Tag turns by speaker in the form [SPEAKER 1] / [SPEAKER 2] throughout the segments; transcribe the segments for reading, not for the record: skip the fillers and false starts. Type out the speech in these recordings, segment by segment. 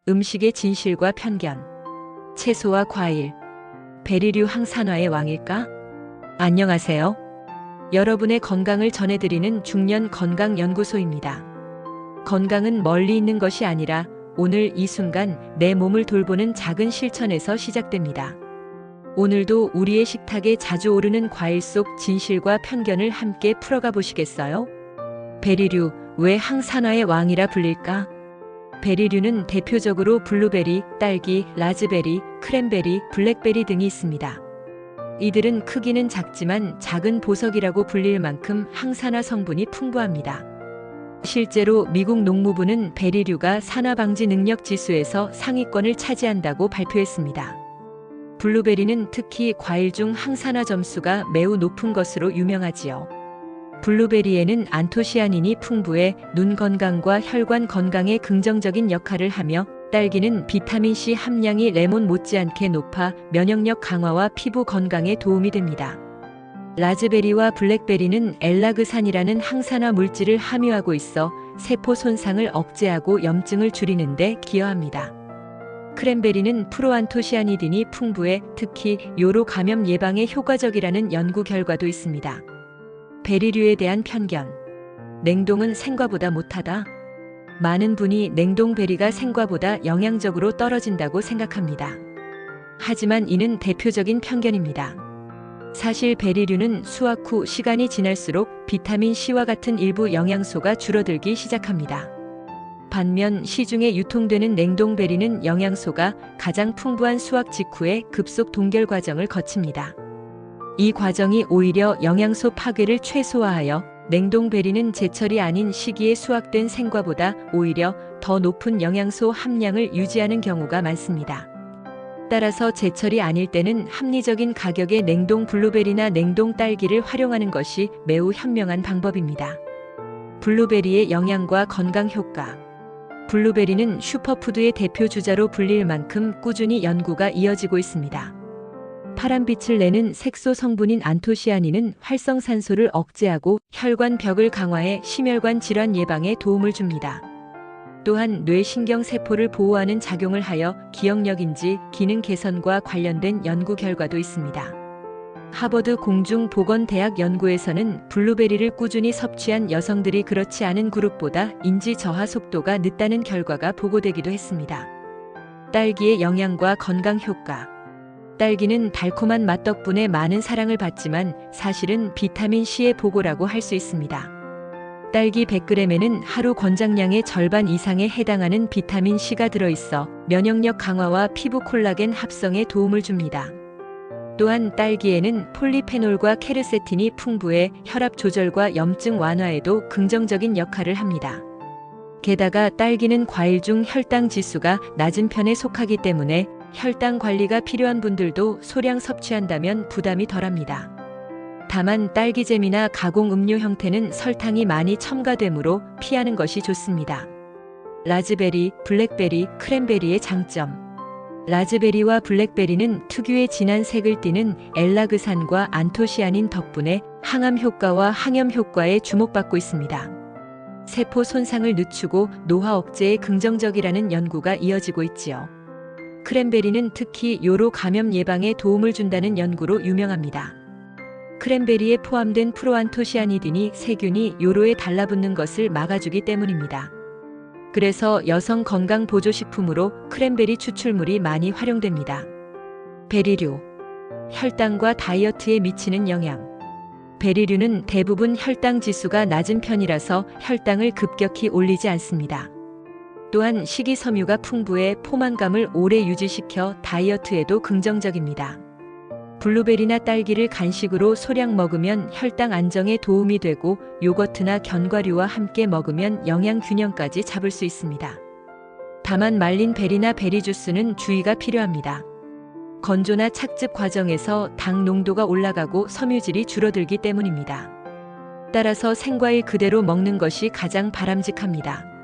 [SPEAKER 1] 음식의 진실과 편견. 채소와 과일. 베리류 항산화의 왕일까? 안녕하세요. 여러분의 건강을 전해드리는 중년 건강연구소입니다. 건강은 멀리 있는 것이 아니라 오늘 이 순간 내 몸을 돌보는 작은 실천에서 시작됩니다. 오늘도 우리의 식탁에 자주 오르는 과일 속 진실과 편견을 함께 풀어가 보시겠어요? 베리류, 왜 항산화의 왕이라 불릴까? 베리류는 대표적으로 블루베리, 딸기, 라즈베리, 크랜베리, 블랙베리 등이 있습니다. 이들은 크기는 작지만 작은 보석이라고 불릴 만큼 항산화 성분이 풍부합니다. 실제로 미국 농무부는 베리류가 산화 방지 능력 지수에서 상위권을 차지한다고 발표했습니다. 블루베리는 특히 과일 중 항산화 점수가 매우 높은 것으로 유명하지요. 블루베리에는 안토시아닌이 풍부해 눈 건강과 혈관 건강에 긍정적인 역할을 하며, 딸기는 비타민C 함량이 레몬 못지않게 높아 면역력 강화와 피부 건강에 도움이 됩니다. 라즈베리와 블랙베리는 엘라그산이라는 항산화 물질을 함유하고 있어 세포 손상을 억제하고 염증을 줄이는 데 기여합니다. 크랜베리는 프로안토시아니딘이 풍부해 특히 요로 감염 예방에 효과적이라는 연구 결과도 있습니다. 베리류에 대한 편견. 냉동은 생과보다 못하다. 많은 분이 냉동 베리가 생과보다 영양적으로 떨어진다고 생각합니다. 하지만 이는 대표적인 편견입니다. 사실 베리류는 수확 후 시간이 지날수록 비타민 C와 같은 일부 영양소가 줄어들기 시작합니다. 반면 시중에 유통되는 냉동 베리는 영양소가 가장 풍부한 수확 직후에 급속 동결 과정을 거칩니다. 이 과정이 오히려 영양소 파괴를 최소화하여 냉동 베리는 제철이 아닌 시기에 수확된 생과보다 오히려 더 높은 영양소 함량을 유지하는 경우가 많습니다. 따라서 제철이 아닐 때는 합리적인 가격의 냉동 블루베리나 냉동 딸기를 활용하는 것이 매우 현명한 방법입니다. 블루베리의 영양과 건강 효과. 블루베리는 슈퍼푸드의 대표 주자로 불릴 만큼 꾸준히 연구가 이어지고 있습니다. 파란빛을 내는 색소 성분인 안토시아닌은 활성산소를 억제하고 혈관 벽을 강화해 심혈관 질환 예방에 도움을 줍니다. 또한 뇌신경 세포를 보호하는 작용을 하여 기억력인지 기능 개선과 관련된 연구 결과도 있습니다. 하버드 공중보건대학 연구에서는 블루베리를 꾸준히 섭취한 여성들이 그렇지 않은 그룹보다 인지 저하 속도가 늦다는 결과가 보고되기도 했습니다. 딸기의 영양과 건강 효과. 딸기는 달콤한 맛 덕분에 많은 사랑을 받지만 사실은 비타민C의 보고라고 할 수 있습니다. 딸기 100g에는 하루 권장량의 절반 이상에 해당하는 비타민C가 들어있어 면역력 강화와 피부 콜라겐 합성에 도움을 줍니다. 또한 딸기에는 폴리페놀과 케르세틴이 풍부해 혈압 조절과 염증 완화에도 긍정적인 역할을 합니다. 게다가 딸기는 과일 중 혈당 지수가 낮은 편에 속하기 때문에 혈당 관리가 필요한 분들도 소량 섭취한다면 부담이 덜합니다. 다만 딸기잼이나 가공 음료 형태는 설탕이 많이 첨가되므로 피하는 것이 좋습니다. 라즈베리, 블랙베리, 크랜베리의 장점. 라즈베리와 블랙베리는 특유의 진한 색을 띠는 엘라그산과 안토시아닌 덕분에 항암 효과와 항염 효과에 주목받고 있습니다. 세포 손상을 늦추고 노화 억제에 긍정적이라는 연구가 이어지고 있지요. 크랜베리는 특히 요로 감염 예방에 도움을 준다는 연구로 유명합니다. 크랜베리에 포함된 프로안토시아니딘이 세균이 요로에 달라붙는 것을 막아주기 때문입니다. 그래서 여성 건강 보조식품으로 크랜베리 추출물이 많이 활용됩니다. 베리류. 혈당과 다이어트에 미치는 영향. 베리류는 대부분 혈당 지수가 낮은 편이라서 혈당을 급격히 올리지 않습니다. 또한 식이섬유가 풍부해 포만감을 오래 유지시켜 다이어트에도 긍정적입니다. 블루베리나 딸기를 간식으로 소량 먹으면 혈당 안정에 도움이 되고 요거트나 견과류와 함께 먹으면 영양 균형까지 잡을 수 있습니다. 다만 말린 베리나 베리 주스는 주의가 필요합니다. 건조나 착즙 과정에서 당 농도가 올라가고 섬유질이 줄어들기 때문입니다. 따라서 생과일 그대로 먹는 것이 가장 바람직합니다.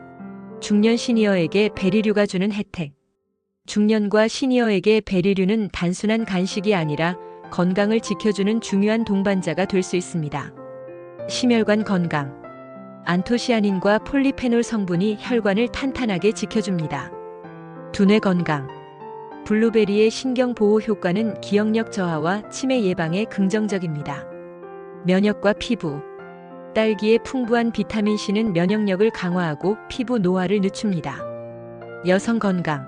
[SPEAKER 1] 중년 시니어에게 베리류가 주는 혜택. 중년과 시니어에게 베리류는 단순한 간식이 아니라 건강을 지켜주는 중요한 동반자가 될 수 있습니다. 심혈관 건강. 안토시아닌과 폴리페놀 성분이 혈관을 탄탄하게 지켜줍니다. 두뇌 건강. 블루베리의 신경 보호 효과는 기억력 저하와 치매 예방에 긍정적입니다. 면역과 피부. 딸기의 풍부한 비타민 C는 면역력을 강화하고 피부 노화를 늦춥니다. 여성 건강.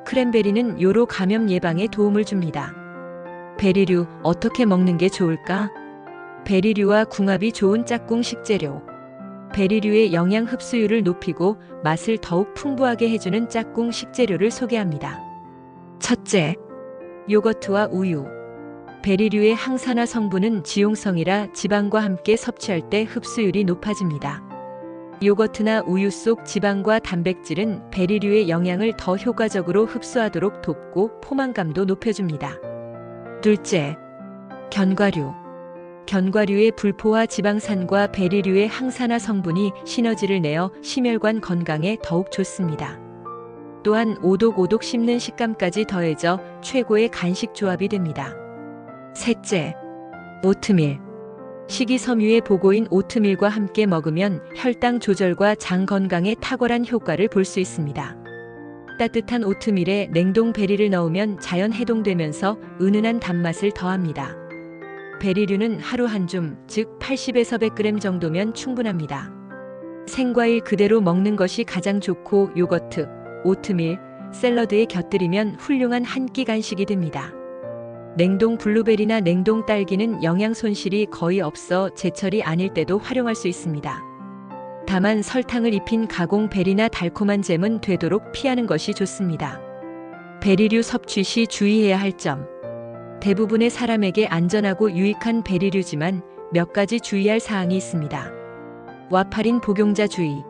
[SPEAKER 1] 크랜베리는 요로 감염 예방에 도움을 줍니다. 베리류 어떻게 먹는 게 좋을까? 베리류와 궁합이 좋은 짝꿍 식재료. 베리류의 영양 흡수율을 높이고 맛을 더욱 풍부하게 해주는 짝꿍 식재료를 소개합니다. 첫째, 요거트와 우유. 베리류의 항산화 성분은 지용성이라 지방과 함께 섭취할 때 흡수율이 높아집니다. 요거트나 우유 속 지방과 단백질은 베리류의 영양을 더 효과적으로 흡수하도록 돕고 포만감도 높여줍니다. 둘째, 견과류. 견과류의 불포화 지방산과 베리류의 항산화 성분이 시너지를 내어 심혈관 건강에 더욱 좋습니다. 또한 오독오독 씹는 식감까지 더해져 최고의 간식 조합이 됩니다. 셋째, 오트밀. 식이섬유의 보고인 오트밀과 함께 먹으면 혈당 조절과 장 건강에 탁월한 효과를 볼 수 있습니다. 따뜻한 오트밀에 냉동 베리를 넣으면 자연 해동되면서 은은한 단맛을 더합니다. 베리류는 하루 한 줌, 즉 80에서 100g 정도면 충분합니다. 생과일 그대로 먹는 것이 가장 좋고 요거트, 오트밀, 샐러드에 곁들이면 훌륭한 한 끼 간식이 됩니다. 냉동 블루베리나 냉동 딸기는 영양 손실이 거의 없어 제철이 아닐 때도 활용할 수 있습니다. 다만 설탕을 입힌 가공 베리나 달콤한 잼은 되도록 피하는 것이 좋습니다. 베리류 섭취 시 주의해야 할 점. 대부분의 사람에게 안전하고 유익한 베리류지만 몇 가지 주의할 사항이 있습니다. 와파린 복용자 주의.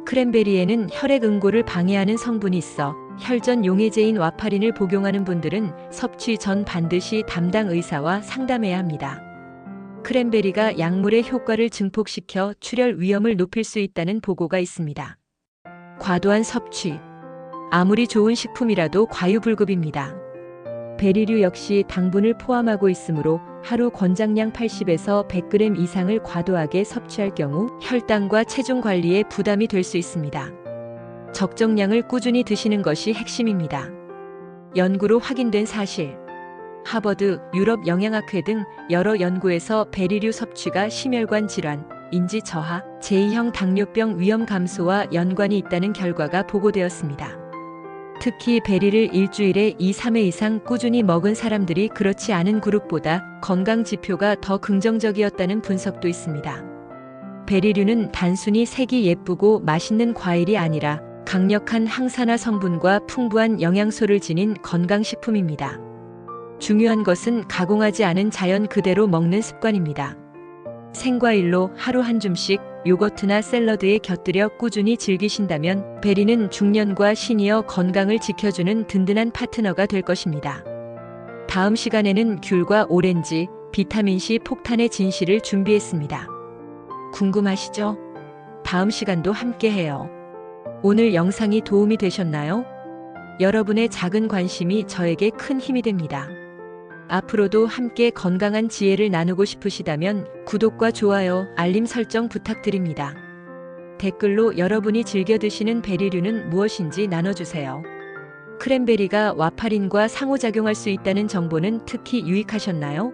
[SPEAKER 1] 크랜베리에는 혈액 응고를 방해하는 성분이 있어 혈전 용해제인 와파린을 복용하는 분들은 섭취 전 반드시 담당 의사와 상담해야 합니다. 크랜베리가 약물의 효과를 증폭시켜 출혈 위험을 높일 수 있다는 보고가 있습니다. 과도한 섭취. 아무리 좋은 식품이라도 과유불급입니다. 베리류 역시 당분을 포함하고 있으므로 하루 권장량 80에서 100g 이상을 과도하게 섭취할 경우 혈당과 체중 관리에 부담이 될 수 있습니다. 적정량을 꾸준히 드시는 것이 핵심입니다. 연구로 확인된 사실. 하버드, 유럽 영양학회 등 여러 연구에서 베리류 섭취가 심혈관 질환, 인지 저하, 제2형 당뇨병 위험 감소와 연관이 있다는 결과가 보고되었습니다. 특히 베리를 일주일에 2-3회 이상 꾸준히 먹은 사람들이 그렇지 않은 그룹보다 건강 지표가 더 긍정적이었다는 분석도 있습니다. 베리류는 단순히 색이 예쁘고 맛있는 과일이 아니라 강력한 항산화 성분과 풍부한 영양소를 지닌 건강식품입니다. 중요한 것은 가공하지 않은 자연 그대로 먹는 습관입니다. 생과일로 하루 한 줌씩 요거트나 샐러드에 곁들여 꾸준히 즐기신다면 베리는 중년과 시니어 건강을 지켜주는 든든한 파트너가 될 것입니다. 다음 시간에는 귤과 오렌지, 비타민C 폭탄의 진실을 준비했습니다. 궁금하시죠? 다음 시간도 함께해요. 오늘 영상이 도움이 되셨나요? 여러분의 작은 관심이 저에게 큰 힘이 됩니다. 앞으로도 함께 건강한 지혜를 나누고 싶으시다면 구독과 좋아요, 알림 설정 부탁드립니다. 댓글로 여러분이 즐겨 드시는 베리류는 무엇인지 나눠주세요. 크랜베리가 와파린과 상호작용할 수 있다는 정보는 특히 유익하셨나요?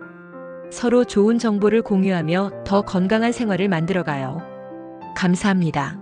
[SPEAKER 1] 서로 좋은 정보를 공유하며 더 건강한 생활을 만들어가요. 감사합니다.